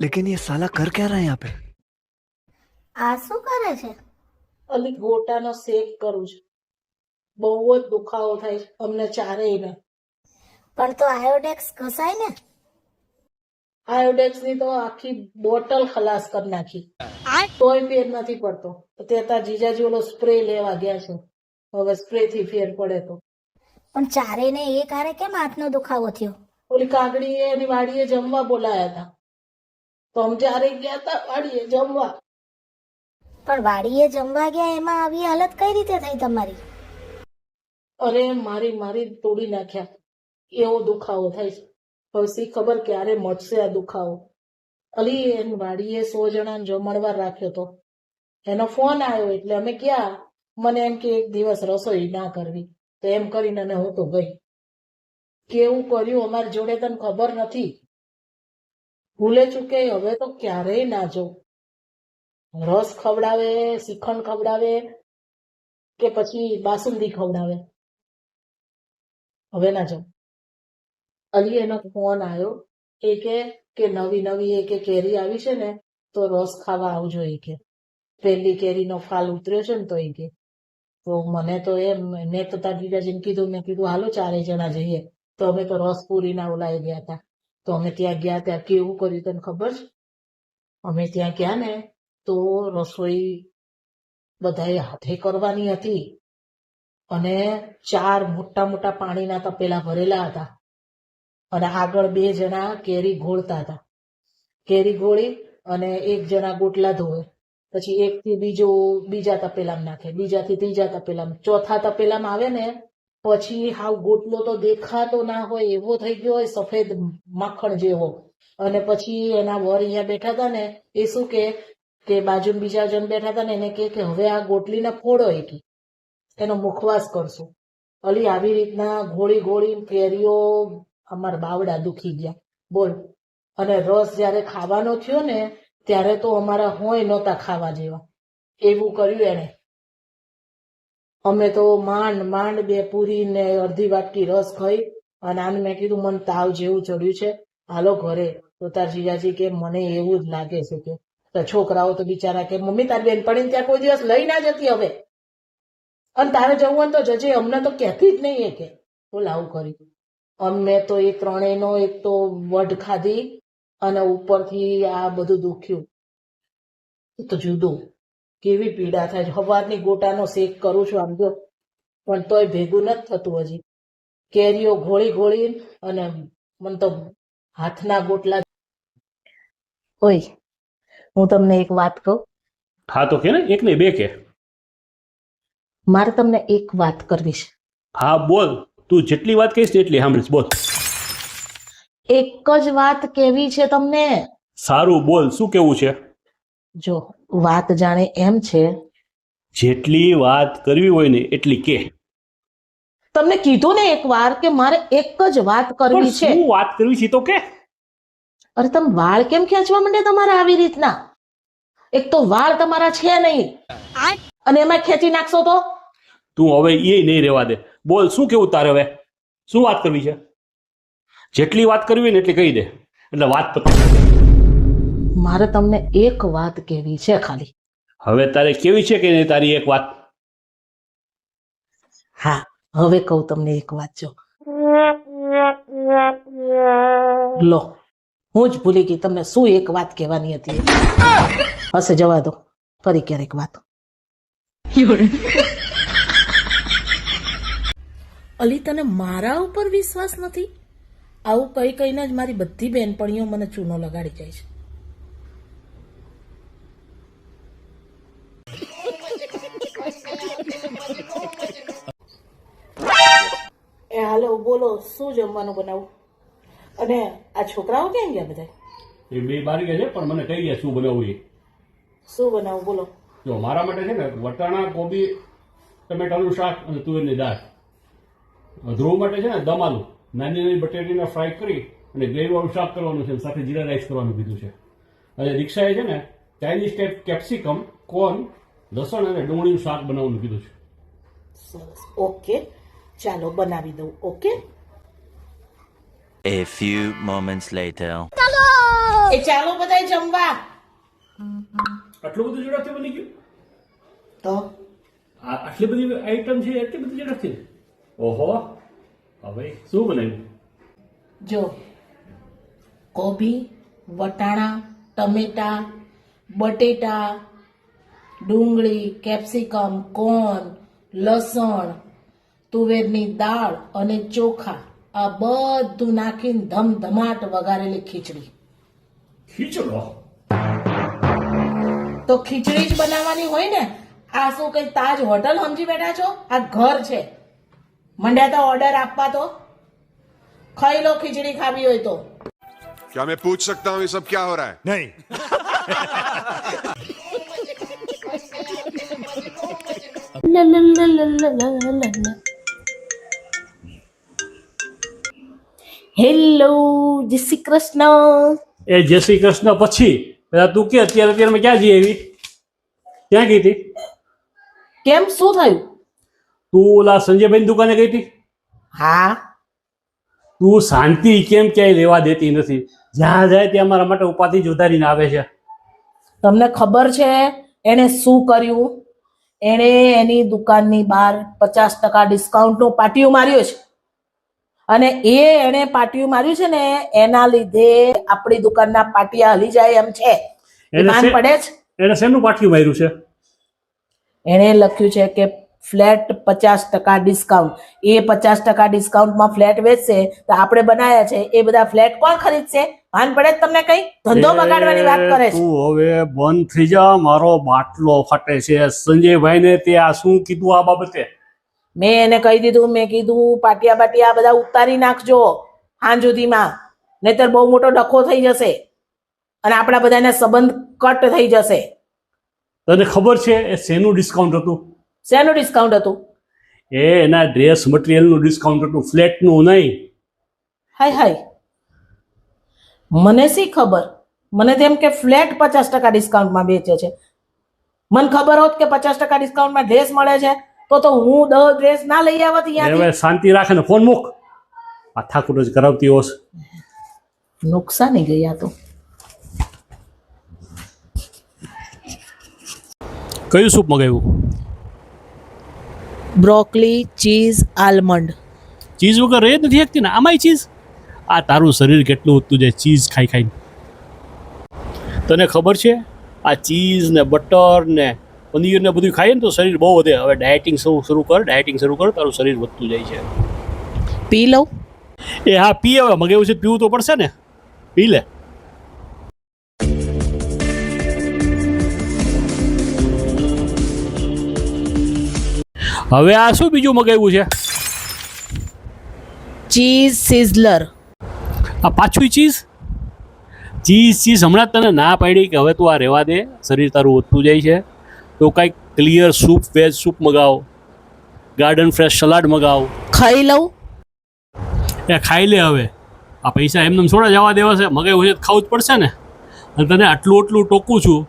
लेकिन ये साला कर क्या रहा है यहाँ पे? આ શું કરે છે? અલી ગોટાનો શેક કરું છું. બહુ જ દુખાવો થાય છે અમને ચારેયને. પણ તો આયોડેક્સ ઘસાય ને. આયોડેક્સ ની તો આખી બોટલ ખલાસ કરી નાખી, તોય ફેર નથી પડતો. તે તાર જીજાજી ઓલો સ્પ્રે લેવા ગયા છે, હવે સ્પ્રે થી ફેર પડે તો. પણ ચારેયને એક હારે કેમ હાથનો દુખાવો થયો? ઓલી કાગડીએ એની વાડીએ જમવા બોલાયા હતા, તો અમે ચારે ગયા હતા વાડીએ જમવા. પણ વાડીએ જમવા ગયા એમાં આવી હાલત કઈ રીતે થઈ તમારી? અરે મારી તોડી નાખ્યા, એવો દુખાવો થાય છે. હવે શી ખબર ક્યારે મટશે આ દુખાવો. અલી એની વાડીએ 100 જણાને જમણવાર રાખ્યો તો, એનો ફોન આવ્યો એટલે અમે ગયા. મને એમ કે એક દિવસ રસોઈ ના કરવી, તો એમ કરીને અને હું તો ગઈ. કેવું કર્યું અમારી જોડે તને ખબર નથી. ભૂલે ચૂકે હવે તો ક્યારેય ના જવું. રસ ખવડાવે, શ્રીખંડ ખવડાવે કે પછી બાસુંદી ખવડાવે, હવે ના જાઉં. અલી એનો ફોન આવ્યો, એ કે નવી એ કે કેરી આવી છે ને તો રસ ખાવા આવજો. એ કે પહેલી કેરીનો ફાલ ઉતર્યો છે ને તો એ કે. તો મને તો એમ, મેં તો તાર જીજાજીને કીધું, મેં કીધું હાલો 4 જણા જઈએ. તો અમે તો રસપુરીના ઓલાએ ગયા હતા. તો અમે ત્યાં ગયા, ત્યાં કેવું કર્યું તને ખબર છે? અમે ત્યાં ગયા ને તો રસોઈ બધાએ હાથે કરવાની હતી, અને 4 મોટા પાણીના તપેલા ભરેલા હતા, અને આગળ 2 જણા કેરી ઘોળતા હતા. કેરી ઘોળી અને 1 જણા ગોટલા ધોવે, પછી એકથી બીજા તપેલામાં નાખે, બીજાથી ત્રીજા તપેલામાં, ચોથા તપેલામાં આવે ને પછી હાવ ગોટલો તો દેખાતો ના હોય એવો થઈ ગયો હોય, સફેદ માખણ જેવો. અને પછી એના વર અહીંયા બેઠા હતા ને, એ શું કે બાજુ બીજા જણ બેઠા હતા ને, એને કે હવે આ ગોટલીને ફોડો, એનો મુખવાસ કરશું. અલી આવી રીતના ઘોળી કેરીઓ અમારા બાવડા દુખી ગયા, બોલ. અને રસ જયારે ખાવાનો થયો ને ત્યારે તો અમારા હોય નહોતા ખાવા જેવા, એવું કર્યું એને. અમે તો માંડ 2 પૂરી ને અડધી વાટકી રસ ખાઈ, અને આને મેં કીધું મને તાવ જેવું ચડ્યું છે, હાલો ઘરે. તો તાર જીજાજી કે મને એવું જ લાગે છે કે. તો છોકરાઓ તો બિચારા કે મમ્મી તારી બેનપણીને ત્યાં કોઈ દિવસ લઈ ના જતી હવે, અને તારે જવું હોય તો જજે, અમને તો કહેતી જ નહીં. એ કે બોલ આવું કરી. અમે તો એ ત્રણેયનો એક તો વઢ ખાધી, અને ઉપરથી આ બધું દુખ્યું. તો જુદું કેવી પીડા થાય છે. સવારની ગોટાનો શેક કરું છું આમ જો, પણ તોય ભેગું નથી થતું હજી. કેરીઓ ઘોળી અને મને તો હાથના ગોટલા. ઓય, હું તમને એક વાત કહું? હા તો કે ને, એક ને બે કે. મારે તમને એક વાત કરવી છે. હા બોલ, તું જેટલી વાત કહીશ એટલી સાંભળીશ, બોલ. એક જ વાત કેવી છે તમને. સારું બોલ, શું કેવું છે? જો વાત જાણે એમ છે, જેટલી વાત કરવી હોય ને એટલી કે. તમને કીધું ને એક વાર કે મારે એક જ વાત કરવી પણ છે. શું વાત કરવી છે તો કે. અરે તમે વાળ કેમ ખેંચવા માંડે તમારા આવી રીતના? એક તો વાળ તમારા છે નહીં, અને એમાં ખેંચી નાખશો તો. તું હવે એ નહીં રહેવા દે. બોલ, શું કેવું તારે? હવે શું વાત કરવી છે? જેટલી વાત કરવી હોય ને એટલી કહી દે, એટલે વાત પતી. મારે તમને એક વાત કેવી છે ખાલી. હવે તારે કેવી છે કે નહીં તારી એક વાત? હા, હવે કહું તમને એક વાત. જો લો, હું જ ભૂલી ગઈ તમને શું એક વાત કહેવાની હતી. હશે, જવા દો, ફરી ક્યારેક વાત. અલી તને મારા ઉપર વિશ્વાસ નથી? આવું કહીને જ મારી બધી બહેનપણીઓ મને ચૂનો લગાડી જાય છે. એ હાલો બોલો, શું જમવાનું બનાવું? અને આ છોકરાઓ ક્યાં ગયા બધા? એ બે બારી ગયા છે, પણ મને કહી દે શું બનાવવું એ. શું બનાવું બોલો? જો મારા માટે છે ને વટાણા, કોબી, ટમેટાનું શાક અને તુવેરની દાળ. ધ્રુવ માટે છે ને દમ આલુ, નાની બટેટીને ફ્રાય કરી અને ગ્રેવીવાળું શાક કરવાનું છે, સાથે જીરા રાઈસ કરવાનું કીધું છે. અને દીક્ષાએ છે ને ચાઇનીઝ ટાઈપ કેપ્સિકમ, કોર્ન, લસણ અને ડુંગળીનું શાક બનાવવાનું કીધું છે. સરસ, ઓકે, ચાલો બનાવી દઉં. Okay. A few moments later. એ ચાલો બધા જમવા. આટલું બધું ઝડપથી બની ગયું? તો આટલી બધી આઈટમ છે એટલી બધી ઝડપથી? ઓહો, હવે શું બનાવ્યું? જો કોબી, વટાણા, ટમેટા, બટેટા, ડુંગળી, કેપ્સિકમ, કોર્ન, લસણ, તુવેરની દાળ અને ચોખા આ બધું નાખીને ધમધમાટ વઘારેલી ખીચડી. ખીચડો? તો ખીચડી જ બનાવવાની હોય ને. આ શું કઈ તાજ હોટલ સમજી બેઠા છો? આ ઘર છે. મંડ્યા તો ઓર્ડર આપવા તો. ખાઈ લો ખીચડી ખાવી હોય તો. क्या मैं पूछ सकता हूँ ये सब क्या हो रहा है? नहीं. હેલો, જય શ્રી કૃષ્ણ. એ જય શ્રી કૃષ્ણ પછી પેલા તું કે અત્યારે ક્યાં જઈ આવી? ક્યાં ગઈ હતી? કેમ, શું થયું? તું ઓલા સંજયભાઈ દુકાને ગઈ હતી? હા, તું શાંતિ કેમ ક્યાંય લેવા દેતી નથી? જ્યાં જાય ત્યાં મારા માટે ઉપાધિ જ વધારીને આવે છે. તમને ખબર છે એને શું કર્યું? એણે એની દુકાનની બહાર 50% ડિસ્કાઉન્ટનું પાટિયું માર્યું છે. અને એણે પાટિયું માર્યું છે ને એના લીધે આપણી દુકાનના પાટિયા હલી જાય એમ છે. ભાન પડે છે? એને શેનું પાટિયું માર્યું છે? એણે લખ્યું છે કે ફ્લેટ 50% ડિસ્કાઉન્ટ. એ 50% ડિસ્કાઉન્ટમાં ફ્લેટ વેચશે તો આપણે બનાવ્યા છે એ બધા ફ્લેટ કોણ ખરીદશે? ભાન પડે છે તમને? કઈ ધંધો બગાડવાની વાત કરે છે. તું હવે બંધ થઈ જા, મારો બાટલો ફાટે છે. સંજયભાઈને તે આ શું કીધું આ બાબતે? મેં એને કહી દીધું, મેં કીધું પાટિયા બાટિયા બધા ઉતારી નાખજો હાંજ સુધીમાં, નહીતર બહુ મોટો ડખો થઈ જશે અને આપણા બધાને સંબંધ કટ થઈ જશે. તને ખબર છે એ શેનું ડિસ્કાઉન્ટ હતું? શેનું ડિસ્કાઉન્ટ હતું? એના ડ્રેસ મટીરિયલનું ડિસ્કાઉન્ટ હતું, ફ્લેટનું નહીં. હાય હાય, મને શી ખબર? મને તેમ કે ફ્લેટ 50% ડિસ્કાઉન્ટમાં વેચે છે. મને ખબર હોત કે 50% ડિસ્કાઉન્ટમાં ડ્રેસ મળે છે તો હું 10 ડ્રેસ ના લઈ આવત અહીંયાથી. હવે શાંતિ રાખે ને ફોન મૂક. આ ઠાકુર જ કરાવતી હોશ. નુકસાની ગયા તો. કયું સૂપ મગાવ્યું? Broccoli cheese almond. ચીઝ વગર રહે જ નથી શકતી ને આમાંય ચીઝ? આ તારું શરીર કેટલું ઉઠતું જાય ચીઝ ખાઈ ખાઈને. તને ખબર છે આ ચીઝ ને બટર ને પનીર ને બધું ખાઈએ ને તો શરીર બહુ વધે. હવે ડાયટિંગ શરૂ કર, તારું શરીર વધતું જાય છે. પી લઉં? એ હા પી. હવે મગાવ્યું છે પીવું તો પડશે ને, પી લે. હવે આ શું બીજું મગાવ્યું છે? Cheese sizzler. આ પાછું ચીઝ હમણાં તને ના પાડી કે હવે તું આ રહેવા દે, શરીર તારું વધતું જાય છે તો કાંઈક ક્લિયર સૂપ, વેજ સૂપ મગાવ, ગાર્ડન ફ્રેશ સલાડ મગાવ. ખાઈ લઉં? એ ખાઈ લે. હવે આ પૈસા એમને થોડા જવા દેવા છે? મગાવ્યું છે ખાવું જ પડશે ને. અને તને આટલું ટોકું છું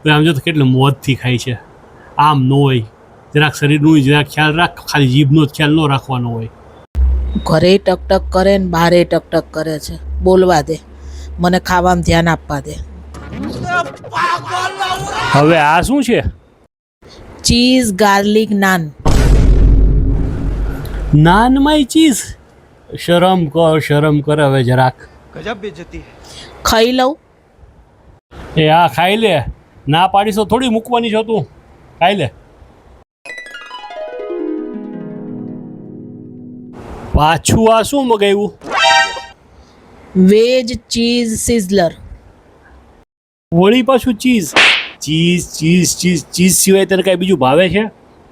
તો આમ જો કેટલું મોજથી ખાય છે. આમ ન હોય, જરાક શરીરનું જરાક ખ્યાલ રાખ. ખાલી જીભનો જ ખ્યાલ ન રાખવાનો હોય. ઘરે ટકટક કરે ને બારે ટકટક કરે છે. બોલવા દે, મને ખાવામાં ધ્યાન આપવા દે. હવે આ શું છે? Cheese garlic naan. નાનમાંય ચીઝ? શરમ કર હવે જરાક. गजब बेइज्जती है. ખાઈ લઉં? એ હા ખાઈ લે. ના પાડીશ તો થોડી મૂકવાની છો તું. ખાઈ લે. પાછું આ શું મગાવ્યું? Veg cheese sizzler. વળી પાછું ચીઝ સિવાય તને કાંઈ બીજું ભાવે છે?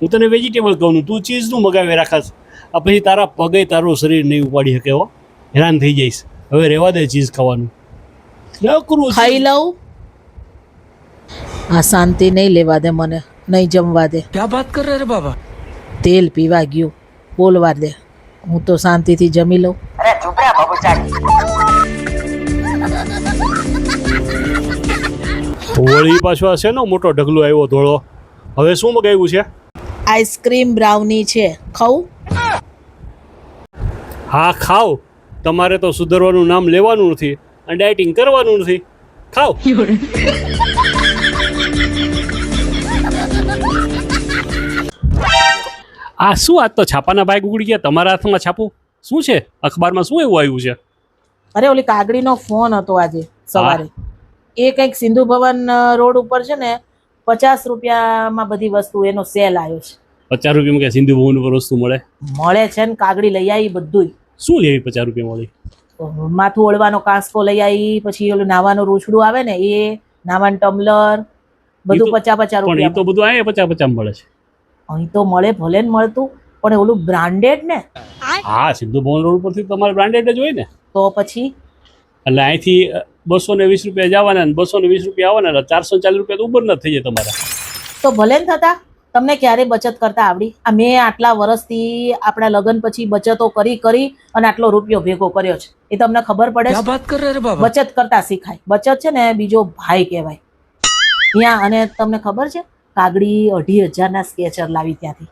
હું તને વેજીટેબલ કહું, તું ચીઝનું મગાવી રાખસ. આ પછી તારા પગે તારું શરીર નહીં ઉપાડી શકે. હો, હેરાન થઈ જઈશ. હવે રહેવા દે ચીઝ ખાવાનું. ખાઈ લઉં? આ શાંતિ નહીં લેવા દે મને, નહીં જમવા દે. क्या बात कर रहे रे बाबा? તેલ પીવા ગયું. બોલવા દે, હું તો શાંતિથી જમી લઉં. વળી પાછો આ છે ને મોટો ઢગલો આવ્યો ધોળો. હવે શું મગાવ્યું છે? આઈસ્ક્રીમ બ્રાઉની છે, ખાઉં? હા ખાવ. તમારે તો સુધરવાનું નામ લેવાનું નથી અને ડાયટિંગ કરવાનું નથી. ખાઓ. આ શું આજ તો છાપાના ભાગ ઉગડી ગયા તમારા હાથમાં છાપું શું છે અખબારમાં શું એવું આવ્યું છે? અરે ઓલી કાગડીનો ફોન હતો આજે સવારે. એ કંઈક સિંધુ ભવન રોડ ઉપર છે ને 50 રૂપિયામાં બધી વસ્તુ એનો સેલ આવ્યો છે. 50 રૂપિયામાં કે સિંધુ ભવન ઉપર વસ્તુ મળે? મળે છે ને કાગડી લઈ આવી બધુંય. શું લેવી 50 રૂપિયા મળી? માથું ઓળવાનો કાંસકો લઈ આવી, પછી ઓલું નાવાનું રૂછડું આવે ને એ, નાવાનું ટમ્બલર, બધું 50 પણ એ રૂપિયા. તો બધું આ 50 મળે છે. અહીં તો મળે ભલે ને મળતું, પણ ઓલું બ્રાન્ડેડ ને. હા, સિંધુ ભવન રોડ પરથી તમારે બ્રાન્ડેડ જ હોય ને. તો પછી એટલે અહીંથી 220 રૂપિયા જવાના ને 220 રૂપિયા આવવાના એટલે 440 રૂપિયા તો ઉબર ના થઈ જાય તમારા. તો ભલે ને થતા. તમને ક્યારે બચત કરતા આવડી? આ મેં આટલા વર્ષથી આપણા લગ્ન પછી બચતો કરી અને આટલો રૂપિયો ભેગો કર્યો છે. એ તમને ખબર પડે क्या છે? बात कर रहे रे बाबा? બચત કરતા શીખાય. બચત છે ને બીજો ભાઈ કહેવાય. ત્યાં અને તમને ખબર છે કાગડી 2,500 ના સ્કેચર લાવી ત્યાંથી.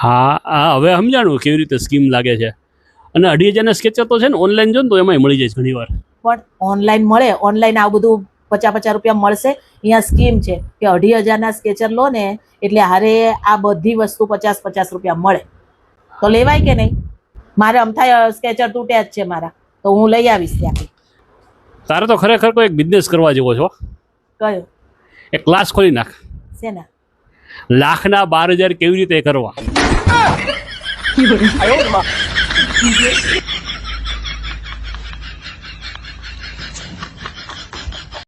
હા, હા, હવે સમજાણું કેવી રીતે સ્કીમ લાગે છે. અને 2,500 ના સ્કેચર તો છે ને ઓનલાઈન જો ને તો એમાંય મળી જાય ઘણી વાર. પણ ઓનલાઈન મળે, ઓનલાઈન આ બધું 50 રૂપિયા મળશે. અહીંયા સ્કીમ છે કે 2,500 ના સ્કેચર લો ને એટલે હારે આ બધી વસ્તુ 50 રૂપિયા મળે. તો લેવાય કે નહીં? મારે અમથાય સ્કેચર તૂટ્યા જ છે મારા, તો હું લઈ આવીશ ત્યાંથી. તારે તો ખરેખર કોઈ એક બિઝનેસ કરવા જેવો છો. કયો? એક ક્લાસ ખોલી નાખ. શેના? લાખના 12,000 કેવી રીતે કરવા.